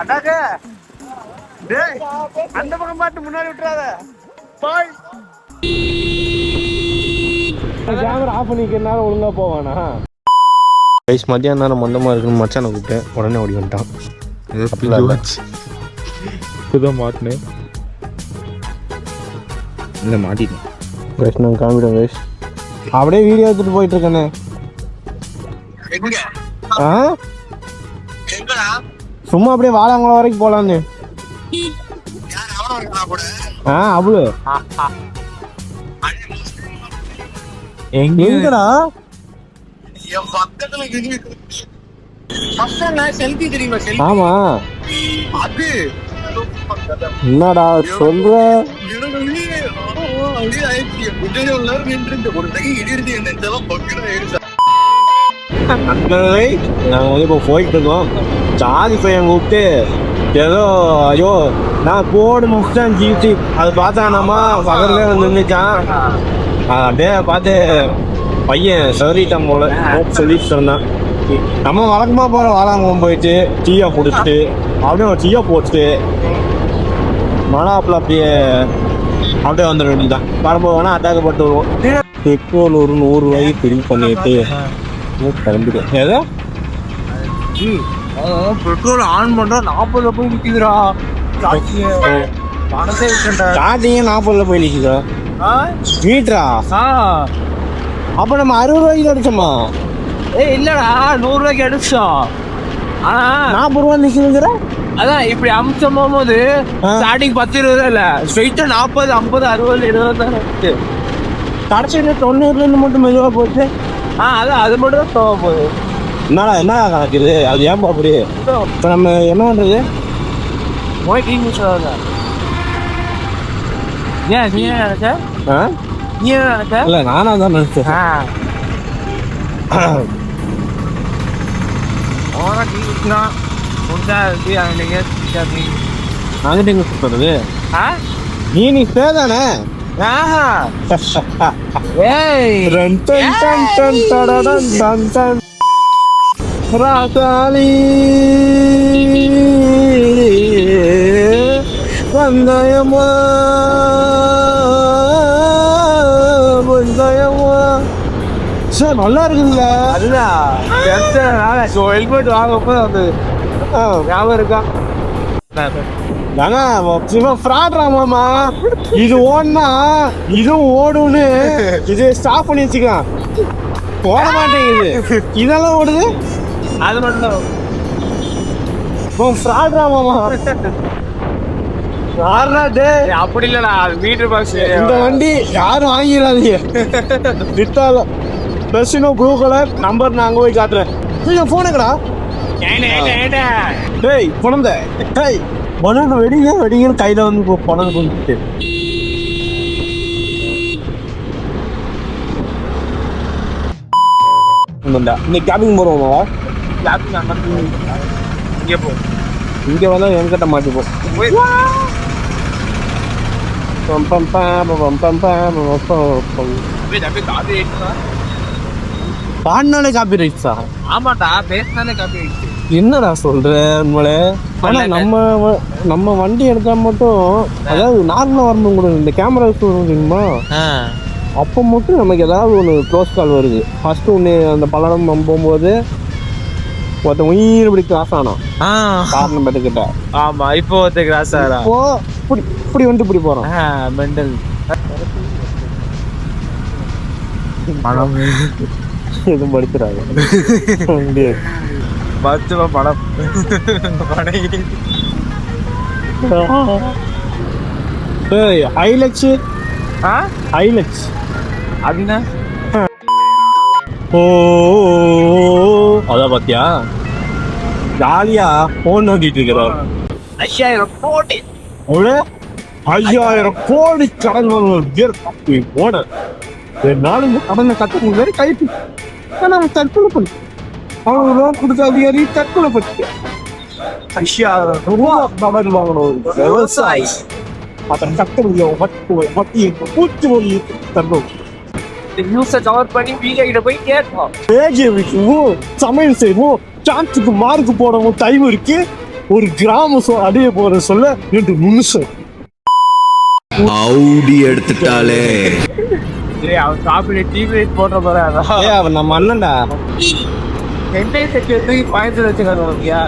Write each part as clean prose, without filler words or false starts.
Attack டேய் அந்த பக்கம் பாட்டு முன்னாடி விட்டுறாத பாய். கேமரா ஆஃப் பண்ணிக்கிறனால ஒழுங்கா போவானா? கைஸ் மத்தியான நேரம் மந்தமாக இருக்குன்னு மச்சானை கூப்பிட்டேன். உடனே ஓடி வந்துட்டான். இப்போதான் மாட்டினேன். இல்லை மாட்டிட்டேன் கைஸ். நாங்கள் காமிட்டோம் கைஸ். அப்படியே வீடியோ எடுத்துட்டு போயிட்டு இருக்கேண்ணே. ஆ சும்மா அப்படியே வாழாங்குளம் வரைக்கும் போலான்னு. அவ்வளோ எங்கடா ஆமா என்னடா சொல்ற? நாங்க வந்து இப்போ போயிட்டு இருக்கோம். ஜாதி பையன் கூப்பிட்டு ஏதோ ஐயோ நான் கோடு முடிச்சிட்டேன் ஜிடி அது பார்த்தானாமா பக்கத்துலேயே வந்து நின்றுச்சான். அப்படியே பார்த்து பையன் சவரிட்டான் போல சொல்லிட்டு இருந்தான். நம்ம வழக்கமாக போகிற வாழாங்குளம் போயிட்டு டீயா குடிச்சிட்டு அப்படியே ஒரு டீயா போட்டு மழாப்பில் அப்படியே வந்துட வேண்டியதான். வரும்போது வேணால் அட்டாக் பட்டு வருவோம். பெட்ரோல் ஒரு 100 ரூபாய்க்கு பிரிவு பண்ணிட்டு கிளம்பிடுவோம். ஏதோ பெட்ரோல் ஆன் பண்ணுறா 40 போய் நிற்கிதுரா. ஸ்டார்டிங்கே 40 போய் நிற்கிதா மீட்டரா? அப்போ நம்ம 60 ரூபாய்க்கு அடிச்சோமா? இல்லடா 100 ரூபாய்க்கு அடிச்சோம். ஆனா 40 ரூபா நிற்குதுங்கிற. அதான் இப்படி அம்சம் போகும்போது ஸ்டார்டிங் 10-20 இல்லை, ஸ்ட்ரெயிட்டா 40 50 60 70 தான் இருக்கு. கடைசி 90 மட்டும் மெதுவாக போச்சு. அதான் அது மட்டும் தான் போக போகுது. என்ன கணக்குது அது? ஏன்பா அப்படி? இப்போ நம்ம என்ன பண்ணுறது? ஏன் நீ நினைச்ச? நீ நினைச்ச? இல்லை நானாக தான் நினைச்சேன். அங்கிட்ட எங்க சுற்றுறது? நீ பேதானே? ராசாலி வந்தயமா வந்தயமா சார் நல்லா இருக்குதுல்ல. அதுதான் ஹெல்மெட் வாங்கப்போ அது ஞாபகம் இருக்கா? ஃப்ராட்ராமாமா இது ஓடுனா இதுவும் ஓடுன்னு இது ஸ்டாப் பண்ணி வச்சுக்கலாம். ஓட மாட்டேங்குது இதெல்லாம் ஓடுது. அது மட்டும் ஃப்ராட்ராமாமா அப்படி இல்லடா. அது மீட்டர் பாக்ஸ். இந்த வண்டி யாரும் வாங்கிடாதீங்க. விட்டாலும் பெஸ்டினோ ப்ளூ கலர் நம்பர் நான் அங்கே போய் காட்டுறேன். நீங்கள் ஃபோனுங்கடா. டேய் குழந்த டேய் மனு வெடிங்கன்னு கையில் வந்து பணம் கொடுத்துட்டு இன்னைக்கு கேபிங் போகிறோமா? இங்கே போ. இங்கே வந்தால் என்கிட்ட மாட்டிப்போம். பாடினாலே காப்பி ரைட்ஸா? ஆமாட்டா, பேசினாலே காப்பி ரைட்ஸ். என்னடா சொல்ற உங்களே? ஆனால் நம்ம வண்டி எடுத்தா மட்டும் அதாவது நார்மலாக வரணும் கூட இந்த கேமரா வரும் தெரியுமா? அப்போ மட்டும் நமக்கு ஏதாவது ஒன்று க்ளோஸ் கால் வருது. ஃபர்ஸ்ட் ஒன்று அந்த பல்லடம் போகும்போது ஒருத்தன் உயிர் இப்படி கிராஸ் ஆனான் காரணம் பெற்றுக்கிட்ட. ஆமா இப்போ ஒருத்தர் கிராஸ் ஆகிறா. இப்போ இப்படி வந்துட்டு இப்படி போகிறான். மெண்டல் பணம் எதுவும் படிக்கிறாங்க பத்துவா படம் ஹைலக்ஸ் ஹைலக்ஸ் அப்படின்னா ஓ அதான் பாத்தியா ஜாலியா போன் நோக்கிட்டு இருக்கிறார். 5000 கோடி 5000 கோடி கடன் போன நாலு கடனை கட்ட வேறு கைட்டு அவன் தற்கொலை பண்ணி அவனுக்கு லோன் கொடுத்த அதிகாரி தற்கொலை பண்ணி 5000 ரூபா கடன் வாங்கணும். விவசாயி அதை கட்ட முடியும். வட்டி பூச்சி மொழி தரணும். நியூஸை கவர் பண்ணி வீடியோ கிட்ட போய் கேட்போம். பேஜை வைக்கவும் சமையல் செய்வோம் சான்ஸுக்கு மார்க் போடவும் டைம் இருக்கு. ஒரு கிராம அடிய போற சொல்ல 2 நிமிஷம் அவுடி எடுத்துட்டாலே. அவன் காப்பி டிவி போட்ட போற அவன் நம்ம அண்ணன்டா. என்டைய செக்யூரிட்டி பாயிண்ட் வச்சுக்காருயா.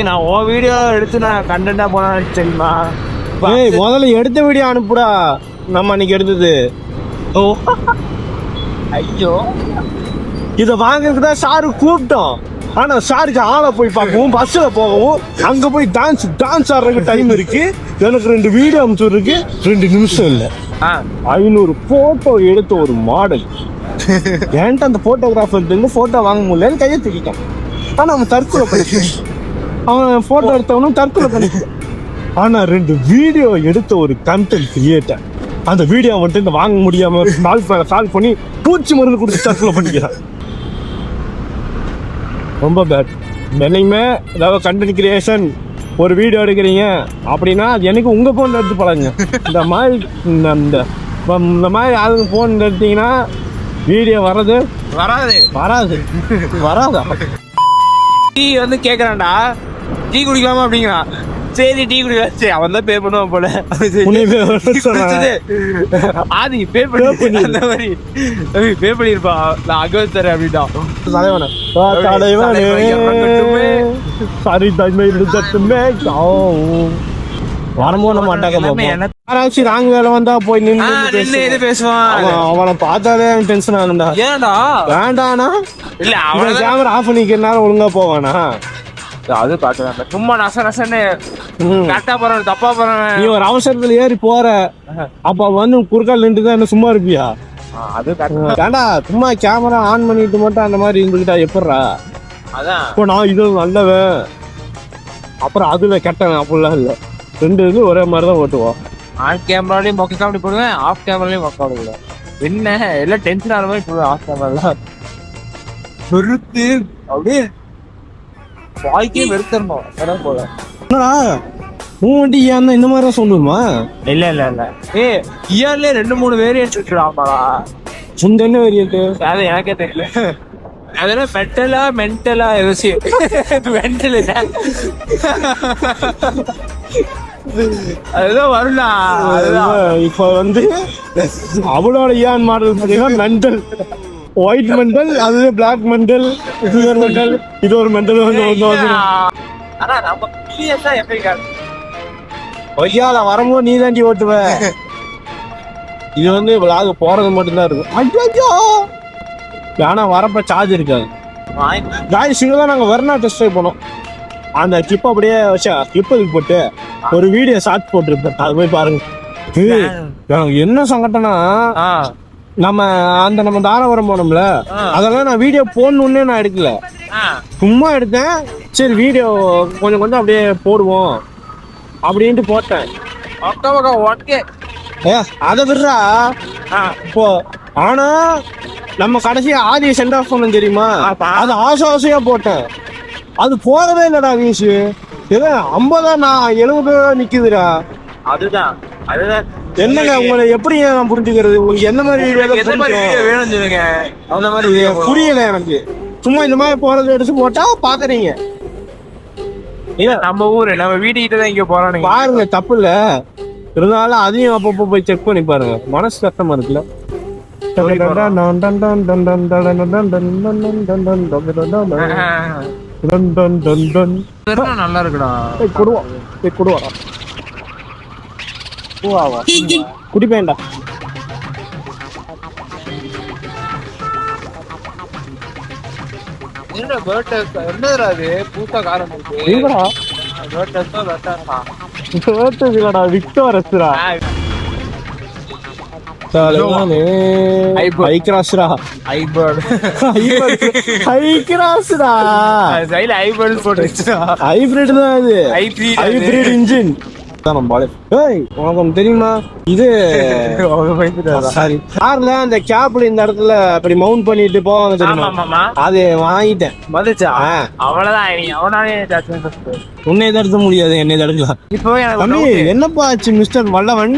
நான் உன் வீடியோ எடுத்து நான் கண்டென்ட்டா போனா தெரியுமா? முதல்ல எடுத்த வீடியோ அனுப்புடா. நம்ம அன்னைக்கு எடுத்தது. ஓ ஐயோ, இதை வாங்குறதுக்கு தான் சாரு கூப்பிட்டோம். ஆனா சாருக்கு ஆளை போய் பார்க்கவும் பஸ்ல போகவும் அங்க போய் டான்ஸ் ஆடுறதுக்கு டைம் இருக்கு. எனக்கு 2 வீடியோ அனுப்பிச்சுருக்கு. 2 நிமிஷம் இல்லை 500 போட்டோ எடுத்த ஒரு மாடல். ஏன்ட்டு அந்த போட்டோகிராஃபர் போட்டோ வாங்க முடியலன்னு கையை தூக்கிட்டான். ஆனா அவன் தற்கொலை பண்ணிட்டான். அவன் போட்டோ எடுத்தவனும் தற்கொலை பண்ணிட்டான். ஆனா 2 வீடியோ எடுத்த ஒரு கண்டென்ட் கிரியேட்டர் அந்த வீடியோ மட்டும் இந்த வாங்க முடியாம சால்வ் பண்ணி பூச்சி மருந்து கொடுத்து தற்கொலை பண்ணிக்கிறான். ரொம்ப பேட். என்னைக்குமே ஏதாவது கண்டென்ட் கிரியேஷன் ஒரு வீடியோ எடுக்கிறீங்க அப்படின்னா அது எனக்கு உங்க போன் எடுத்து பழங்க. இந்த மாதிரி யாருக்கு போன் எடுத்தீங்கன்னா வீடியோ வராதா? டீ வந்து கேக்குறான்டா, டீ குடிக்கலாமா அப்படிங்கிறான். சரி டீ குடிக்க அவன் தான் பே பண்ணுவான் போல. ஆதி பே பண்ணி அந்த மாதிரி பே பண்ணிருப்பான். நான் அங்க தரேன் அப்படின்ட்டான். வரமோன மாட்டாங்க. ராங்க வேலை வந்தா போய் நின்று பேசுவான். அவனை பார்த்தாலே டென்ஷன் ஆகும்டா. ஏன்டா வேண்டானா இல்ல அவன் கேமரா ஆஃப் பண்ணிக்கிறனால ஒழுங்கா போவானா? அது பாக்க சும்மா நசன்னு கரெக்டா போறேன் தப்பா போறேன். நீ ஒரு அவசரத்துல ஏறி போற அப்ப வந்து குறுக்கால் நின்றுதான் என்ன சும்மா இருப்பியா? அது ஏண்டா சும்மா கேமரா ஆன் பண்ணிட்டு மட்டும் அந்த மாதிரி இருந்துக்கிட்டா எப்படிரா? அதான் இப்போ நான் இது நல்லவன் அப்புறம் அதுல கெட்டவன் அப்படிலாம் இல்லை. 2 இது ஒரே மாதிரி தான் ஓட்டுவோம். ஆன் கேமராலையும் மொக்க காமெடி போடுவேன், ஆஃப் கேமராலையும் மொக்க காமெடி போடுவேன். என்ன எல்லாம் டென்ஷன் ஆகிற மாதிரி போடுவேன். ஆஃப் கேமராலாம் வெறுத்து அப்படியே வாய்க்கே வெறுத்தரணும். அதான் போல என்னடா உன் வண்டி ஏன் இந்த மாதிரி தான் சொல்லுமா? இல்ல இயர்ல 2-3 வேரியன்ட் இருக்குடாமாடா. உங்க என்ன வேரியன்ட்? அது எனக்கே தெரியல. அதெல்லாம் மென்டலா மென்டல் அதுதான் வரல. இப்ப வந்து அவளோட ஏன் மாடல் பார்த்தீங்கன்னா மென்டல் ஒயிட் மெண்டல், அது பிளாக் மெண்டல், இது ஒரு மெண்டல், இது ஒரு மெண்டல் வந்து ஆனா நம்ம கிளியஸா எப்படி ஒய்யால வரும்போது நீ தாண்டி ஓட்டுவ. இது வந்து விளாக போறது மட்டும்தான் இருக்கும். ஐயோ ஆனா வரப்ப சார்ஜ் இருக்காது. காய்ஸ் தான் நாங்க வெர்னா டெஸ்ட் ட்ரைவ் பண்ணோம். அந்த கிளிப் அப்படியே வச்சா கிளிப்புக்கு போட்டு ஒரு வீடியோ ஷார்ட் போட்டுருப்பேன். அது போய் பாருங்க. எனக்கு என்ன சங்கட்டம்னா நம்ம தாராபுரம் போனோம்ல, அதெல்லாம் நான் வீடியோ போடணுன்னே நான் எடுக்கல, சும்மா எடுத்தேன். சரி வீடியோ கொஞ்சம் அப்படியே போடுவோம் அப்படின்ட்டு போட்டேன். அதை விடுறா இப்போ. ஆனா நம்ம கடைசியா ஆதியை சென்ட் ஆஃப் பண்ண தெரியுமா? அது ஆசையா போட்டேன். அது போகவே இல்லடா வீசு. ஏதோ 50 நான் 70 நிக்குதுடா. அதுதான் என்னங்க உங்களை எப்படி நான் புரிஞ்சுக்கிறது? உங்களுக்கு என்ன மாதிரி வேணும் சொல்லுங்க. அந்த மாதிரி புரியல எனக்கு. சும்மா இந்த மாதிரி போறது எடுத்து போட்டா பாக்குறீங்க. நம்ம ஊரு நம்ம வீட்டுக்கிட்ட தான் இங்க போறோம் பாருங்க, தப்பு இல்ல. இருந்தாலும் அதையும் அப்பப்போ போய் செக் பண்ணி பாருங்க. மனசு கஷ்டமா இருக்குல்ல. நல்லா இருக்குடா. குடிப்பேன்டா. என்னடா அது பூத்தா காரம் விக்டோரஸ்ரா தெரியுமா? இது அந்த கேப்ல இந்த இடத்துல அப்படி மவுண்ட் பண்ணிட்டு போவாங்க தெரியுமா? அது வாங்கிட்டேன். உன்னை தடுக்க முடியாது, என்னை தடுக்கலாம். இப்போ என்னப்பா ஆச்சு மிஸ்டர் வல்லவன்?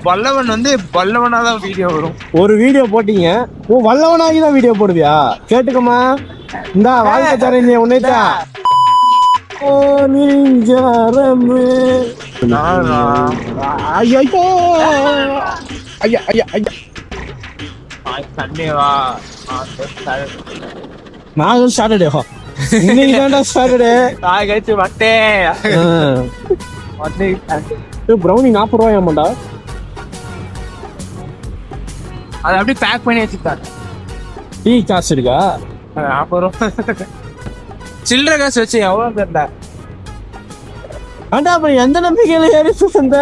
வல்லவன் வந்து வல்லவனாதான் வீடியோ வரும். ஒரு வீடியோ போட்டீங்க, வல்லவனாகி தான் வீடியோ போடுவியா? கேட்டுக்கமா, இந்த வாழ்க்கை தரேன் நீ உன்னைத்தா ஓ நீஞ்சரமே ஐயோ ஐயா ஐயா ஐயா சண்டேவா நாங்கள் சாட்டர்டே இன்னைக்கு தான்டா சாட்டர்டே நான் கழிச்சு ப்ரௌனி 40 ரூபாயாமாண்டா அதை அப்படியே பேக் பண்ணி வச்சுட்டாங்க டீ காசு இருக்கா 40 ரூபா சில்லற காசு வச்சு எவ்வளோ தெரியல ஆண்டா அப்புறம் எந்த நம்பிக்கையில ஏறி சுசந்த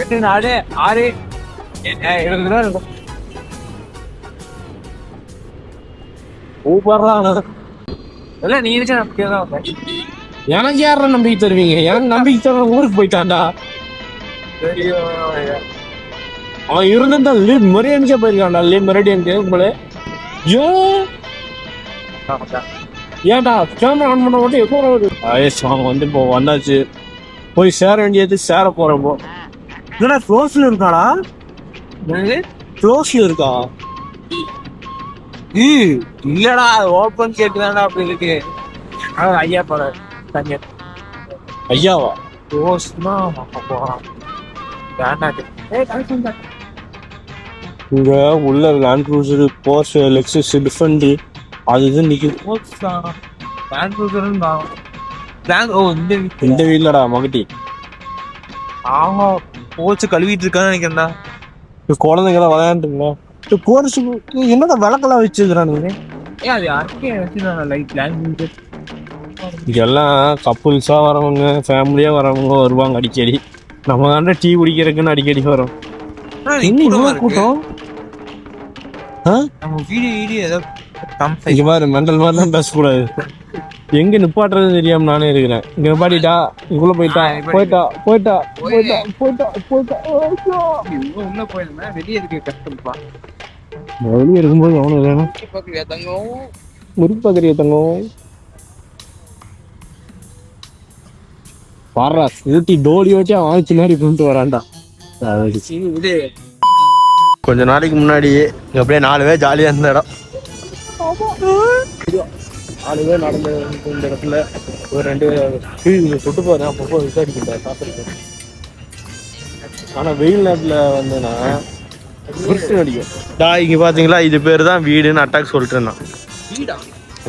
8 4 6 20 ரூபா இருக்கும் சூப்பர்லாம் இல்லை நீ இருக்க நம்பிக்கை தான் வந்தேன் எனக்கு யார நம்பிக்கை தருவீங்க எனக்கு நம்பிக்கை தர ஊருக்கு போயிட்டான்டா அவன் இருந்திருந்தா லீட் மெரிடியனுக்கே போயிருக்கான்டா லீட் மெரிடியனுக்கு உங்களே ஏன்டா கேமரா ஆன் பண்ண மட்டும் எப்போ அவங்க வந்து இப்போ வந்தாச்சு போய் சேர வேண்டியது சேர போறப்போ இல்லடா க்ளோஸ்ல இருக்காடா க்ளோஸ்ல இருக்கா இல்லடா ஓப்பன் கேட்டுதான்டா அப்படி இருக்கு ஐயா போற தங்க ஐயாவா க்ளோஸ்னா போறான் இங்க உள்ள land cruiser force Lexus defend அது இது நிக்குது இந்த வீட்லடா மகட்டி ஆமா போச்சு கழுவிட்டு இருக்கான்னு நினைக்கிறேன்டா குழந்தைங்களாம் விளையாண்டுங்களா போர்ஸ் என்னடா விளக்கெல்லாம் வச்சிருக்கிறானுங்க ஏன் அது அக்கே வச்சுதான் லைட் லேண்ட் இங்கெல்லாம் கப்புள்ஸா வரவங்க ஃபேமிலியா வரவங்க வருவாங்க அடிக்கடி நம்ம தாண்டா டீ குடிக்கிறதுக்குன்னு அடிக்கடி வரோம் இன்னும் இவ்வளவு கூட்டம் நம்ம வீடியோ ஏதோ இங்க பாரு மெண்டல் மாதிரிலாம் பேசக்கூடாது எங்க நிப்பாட்டுறது தெரியாம நானே இருக்கிறேன் இங்க நிப்பாட்டிட்டா இங்குள்ள போயிட்டா போயிட்டா போயிட்டா போயிட்டா போயிட்டா போயிட்டா உள்ள போயிருந்தேன் வெளியே இருக்க கஷ்டம்ப்பா வெளியே இருக்கும்போது அவனு இல்லைன்னா தங்கம் முறிப்பாக்கிறிய தங்கம் பாடுறா இருட்டி டோலி வச்சு அவன் பின்னாடி கொண்டு வரான்டா கொஞ்ச நாளைக்கு முன்னாடியே இங்க அப்படியே 4 பேர் ஜாலியா இருந்த இடம் 4 பேர் நடந்த இந்த இடத்துல ஒரு 2 பேர் சுட்டு போறேன் அப்பப்போ விசாரிக்கிட்டேன் சாப்பிட்டு ஆனா வெயில் நேரத்துல வந்தேன்னா விருட்டு அடிக்கும் இங்க பாத்தீங்களா இது பேர் தான் வீடுன்னு அட்டாக் சொல்லிட்டு இருந்தான்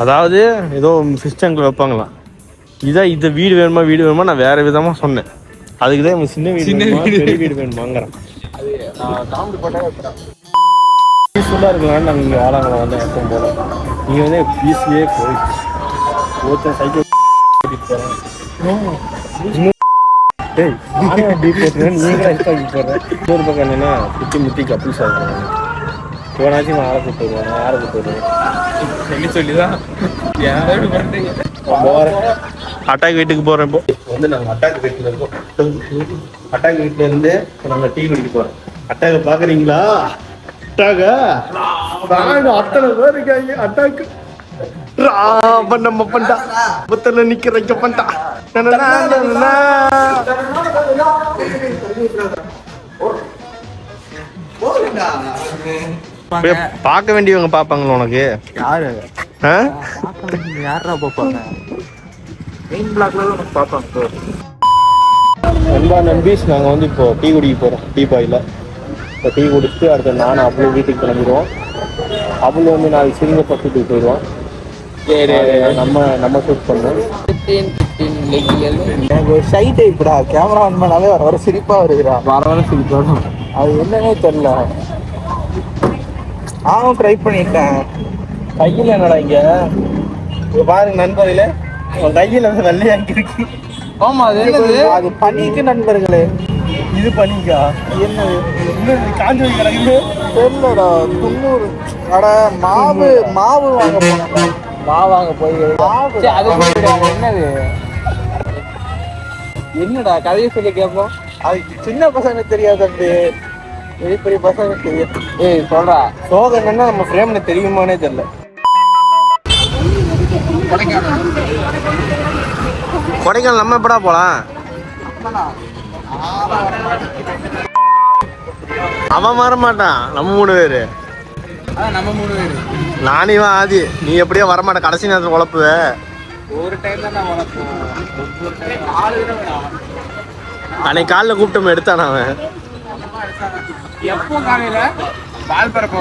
அதாவது ஏதோ ஃபிஷ் டேங்க்ல வைப்பாங்களாம் இதான் இந்த வீடு வேணுமா நான் வேற விதமா சொன்னேன் அதுக்குதான் சின்ன வீடு பெரிய வீடு வேணுமாங்கிறேன் அது நான் காமெடி பண்ண பீஸ்ஃபுல்லாக இருக்கலாம்னு நாங்கள் இங்கே வாழாங்கள வந்து எப்பவும் போல இங்கே வந்து பீஸ்லேயே போயிடுச்சு ஒருத்தன் சைக்கிள் ஓட்டிட்டு போகிறேன் டேய் நானே அப்படி போட்டுறேன் நீங்களே எக்ஸ்ட்ராக்கி போடுறேன் இன்னொரு பக்கம் என்னென்னா சுற்றி முற்றி கப்பிள்ஸ் ஆகுறாங்க போனாச்சும் நான் யாரை கூப்பிட்டு வருவேன் நான் யாரை கூப்பிட்டு வருவேன் சொல்லிதான் யாரும் பண்ணுறீங்க போகிறேன் அட்டாக் வீட்டுக்கு போகிறேன் இப்போ வந்து நாங்கள் அட்டாக் வீட்டில் இருக்கோம் அட்டாக் வீட்டில் இருந்து நாங்கள் டீ குடிக்க போகிறோம் அட்டாக்கை பார்க்குறீங்களா அட்டாக அத்தனை பேர் இருக்காங்க அட்டாக்கு நம்ம பண்ணிட்டா புத்தல நிக்க வைக்க பண்ணிட்டா பார்க்க வேண்டியவங்க பாப்பாங்களா உனக்கு யாரு யாரா பார்ப்பாங்க மெயின் பிளாக்ல தான் பார்ப்பாங்க நண்பா நம்பீஸ் நாங்கள் வந்து இப்போ டீ குடிக்க போகிறோம் டீ பாயில் இப்போ டீ குடிச்சுட்டு அடுத்த நானும் அவ்வளோ வீட்டுக்கு கிளம்பிடுவோம் அவ்வளோ வந்து நாளைக்கு சிறுங்க பக்கத்துக்கு போயிடுவோம் நம்ம ஷூட் பண்ணுவோம் எனக்கு ஒரு ஷை டைப்டா கேமரா ஆன் பண்ணாலே வர சிரிப்பா வருதுடா வர சிரிப்பா அது என்னன்னே தெரியல நானும் ட்ரை பண்ணிட்டேன் கையில் என்னடா இங்கே பாருங்க நண்பர்களே உன் கையில் வந்து வெள்ளையா இருக்கு ஆமா அது பனிக்கு நண்பர்களே இது பண்ணிக்கா என்னது இன்னும் காஞ்சி வைக்கிறாங்க தெரியலடா 90 அட மாவு வாங்க போனேன் மாவு வாங்க போய் அது என்னது என்னடா கதையை சொல்லி கேட்போம் அது சின்ன பசங்க தெரியாது தம்பி பெரிய பெரிய பசங்க தெரியும் ஏய் சொல்றா சோகம் என்னன்னா நம்ம ஃப்ரேம்ல தெரியுமானே தெரியல கொடைக்கானல் நம்ம எப்படா போலாம் அவன் வர மாட்டான் நம்ம 3 பேரு அதான் நம்ம 3 பேரு. நானே ஆதி நீ எப்படியோ வரமாட்ட கடைசி நேரத்தில் உழப்புவ. ஒரு டைம் தான் நான் வளர்ப்போம். ஒரு டைம் 4 தடவை நான் அன்னைக்கு காலைல கூப்பிட்டு எடுத்தான அவன். எப்போ காலையில பால் பரப்ப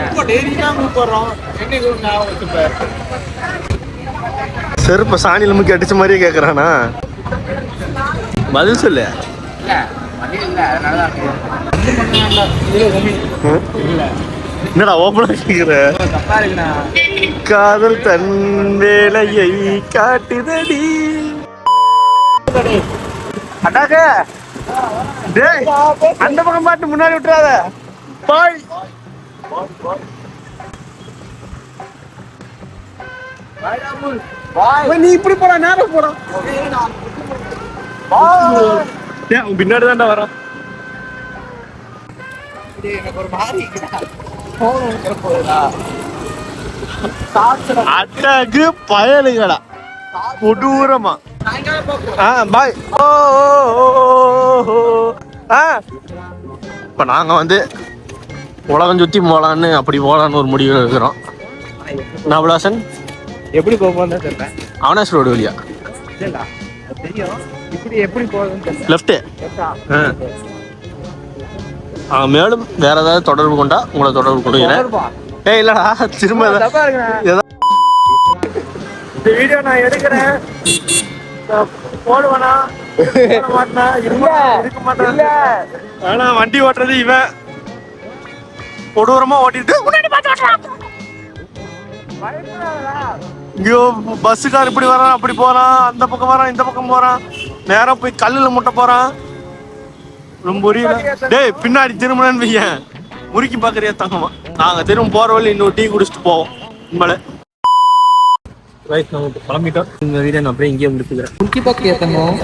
எப்போ டெய்லி தான் கூப்பிடுறோம். என்னைக்கு ஞாபகம் வச்சுப்பாரு. செருப்ப சாணியில் முக்கி அடிச்ச மாதிரியே கேட்குறானா? பதில் சொல்லு. இல்ல மணி இல்ல அதனால என்னடா ஓப்பனா கேக்குற? தப்பா இருக்குண்ணா. காதல் தன் வேலையை காட்டுதடி. அடாக டேய் அந்த பக்கம் பாட்டு முன்னாடி விட்டுறாத. பாய் நீ இப்படி போடா நேரம் போடா. உன் பின்னாடி தான்டா வரான். எனக்கு ஒரு மாதிரி அட்டகு பயலுகளா கொடூரமா. பாய். இப்ப நாங்க வந்து உலகம் சுத்தி போலான்னு அப்படி போலான்னு ஒரு முடிவு இருக்கிறோம். நவலாசன் எப்படி போகும்போது தான் சொல்றேன். அவனாஸ் ரோடு வழியா இல்லடா தெரியும். இப்படி எப்படி போகுதுன்னு லெஃப்ட். மேலும் வேற ஏதாவது தொடர்பு கொண்டா உங்களை தொடர்பு கொள்கிறேன். ஏய் இல்லடா திரும்ப இந்த வீடியோ நான் எடுக்கிறேன். போடுவானா இருக்க மாட்டேன். ஆனா வண்டி ஓட்டுறது இவன் கொடூரமா ஓட்டிட்டு இங்கயோ பஸ்ஸுக்கார் இப்படி வரான் அப்படி போறான், அந்த பக்கம் வரான் இந்த பக்கம் போறான், நேரம் போய் கல்லுல முட்டை போறான். ரொம்ப புரியல. டேய் பின்னாடி திரும்பணும்னு வையன் முறுக்கி பாக்குறியா தங்கம்மா. நாங்க திரும்ப போற வழி இன்னொரு டீ குடிச்சிட்டு போவோம். உங்களை கிளம்பிட்டோம். இந்த வீடியோ நான் அப்படியே இங்கேயே முடிச்சுக்கிறேன். முறுக்கி பாக்கு ஏத்தணும்.